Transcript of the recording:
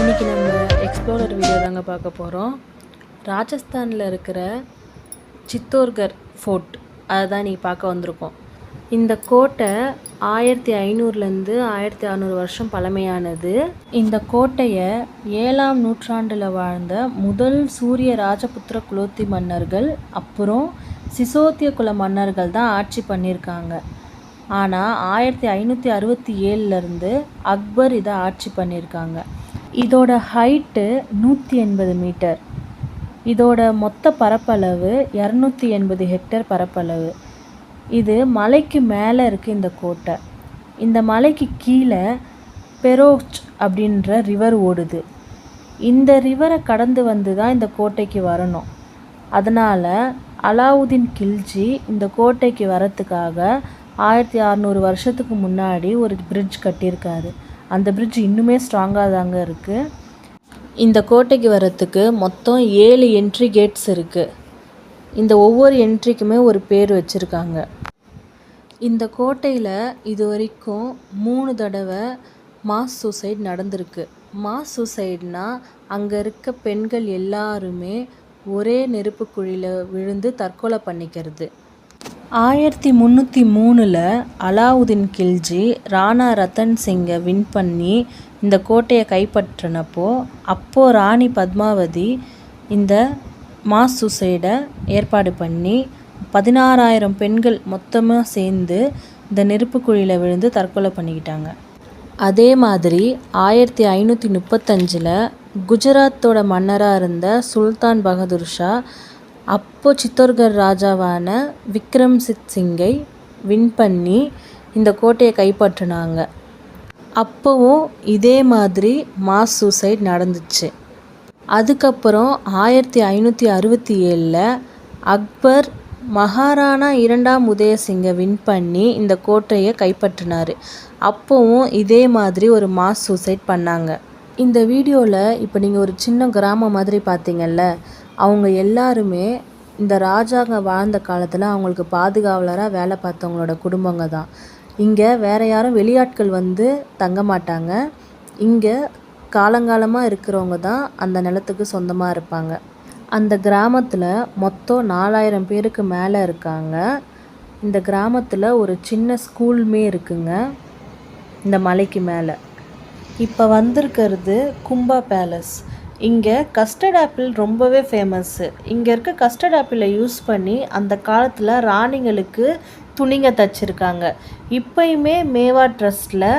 இன்றைக்கி நம்ம explorer video தாங்க பார்க்க போகிறோம். ராஜஸ்தானில் இருக்கிற சித்தோர்கர் ஃபோர்ட் அதை தான் நீ பார்க்க வந்திருக்கோம். இந்த கோட்டை 1500லேருந்து 1600 வருஷம் பழமையானது. இந்த கோட்டையை 7ஆம் நூற்றாண்டில் வாழ்ந்த முதல் சூரிய ராஜபுத்திர குலோத்தி மன்னர்கள் அப்புறம் சிசோத்திய குல மன்னர்கள் தான் ஆட்சி பண்ணியிருக்காங்க. ஆனால் 1567லேருந்து அக்பர் இதை ஆட்சி பண்ணியிருக்காங்க. இதோட ஹைட்டு 180 மீட்டர். இதோட மொத்த பரப்பளவு 280 ஹெக்டேர் பரப்பளவு. இது மலைக்கு மேலே இருக்குது இந்த கோட்டை. இந்த மலைக்கு கீழே பெரோச் அப்படின்ற ரிவர் ஓடுது. இந்த ரிவரை கடந்து வந்து தான் இந்த கோட்டைக்கு வரணும். அதனால் அலாவுதீன் கில்ஜி இந்த கோட்டைக்கு வரத்துக்காக 1600 வருஷத்துக்கு முன்னாடி ஒரு பிரிட்ஜ் கட்டியிருக்காரு. அந்த பிரிட்ஜ் இன்னுமே ஸ்ட்ராங்காக தாங்க இருக்குது. இந்த கோட்டைக்கு வரத்துக்கு மொத்தம் 7 என்ட்ரி கேட்ஸ் இருக்குது. இந்த ஒவ்வொரு என்ட்ரிக்குமே ஒரு பேர் வச்சுருக்காங்க. இந்த கோட்டையில் இது வரைக்கும் 3 தடவை மாஸ் சூசைட் நடந்திருக்கு. மாஸ் சூசைட்னால் அங்கே இருக்க பெண்கள் எல்லாருமே ஒரே நெருப்பு குழியில் விழுந்து தற்கொலை பண்ணிக்கிறது. 1303 அலாவுதீன் கில்ஜி ராணா ரத்தன் சிங்கை வின் பண்ணி இந்த கோட்டையை கைப்பற்றினப்போ அப்போது ராணி பத்மாவதி இந்த மாஸ் சூசைடை ஏற்பாடு பண்ணி 16,000 பெண்கள் மொத்தமாக சேர்ந்து இந்த நெருப்பு குழியில் விழுந்து தற்கொலை பண்ணிக்கிட்டாங்க. அதே மாதிரி 1535 குஜராத்தோட மன்னராக இருந்த சுல்தான் பகதூர் ஷா அப்போது சித்தோர்கர் ராஜாவான விக்ரம்சித் சிங்கை வின் பண்ணி இந்த கோட்டையை கைப்பற்றினாங்க. அப்போவும் இதே மாதிரி மாஸ் சூசைட் நடந்துச்சு. அதுக்கப்புறம் 1567 அக்பர் மகாராணா 2ஆம் உதய சிங்கை வின் பண்ணி இந்த கோட்டையை கைப்பற்றினார். அப்போவும் இதே மாதிரி ஒரு மாஸ் சூசைட் பண்ணாங்க. இந்த வீடியோவில் இப்போ நீங்கள் ஒரு சின்ன கிராமம் மாதிரி பார்த்தீங்கல்ல, அவங்க எல்லாருமே இந்த ராஜாங்க வாழ்ந்த காலத்தில் அவங்களுக்கு பாதுகாவலராக வேலை பார்த்தவங்களோட குடும்பங்க தான். இங்கே வேறு யாரும் வெளியாட்கள் வந்து தங்க மாட்டாங்க. இங்கே காலங்காலமாக இருக்கிறவங்க தான் அந்த நிலத்துக்கு சொந்தமாக இருப்பாங்க. அந்த கிராமத்தில் மொத்தம் 4000 பேருக்கு மேலே இருக்காங்க. இந்த கிராமத்தில் ஒரு சின்ன ஸ்கூலுமே இருக்குங்க இந்த மலைக்கு மேலே. இப்போ வந்திருக்கிறது கும்பா பேலஸ். இங்கே கஸ்டர்ட் ஆப்பிள் ரொம்பவே ஃபேமஸ்ஸு. இங்கே இருக்க கஸ்டர்ட் ஆப்பிளை யூஸ் பண்ணி அந்த காலத்தில் ராணிங்களுக்கு துணிங்க தைச்சிருக்காங்க. இப்போயுமே மேவா ட்ரஸ்ட்டில்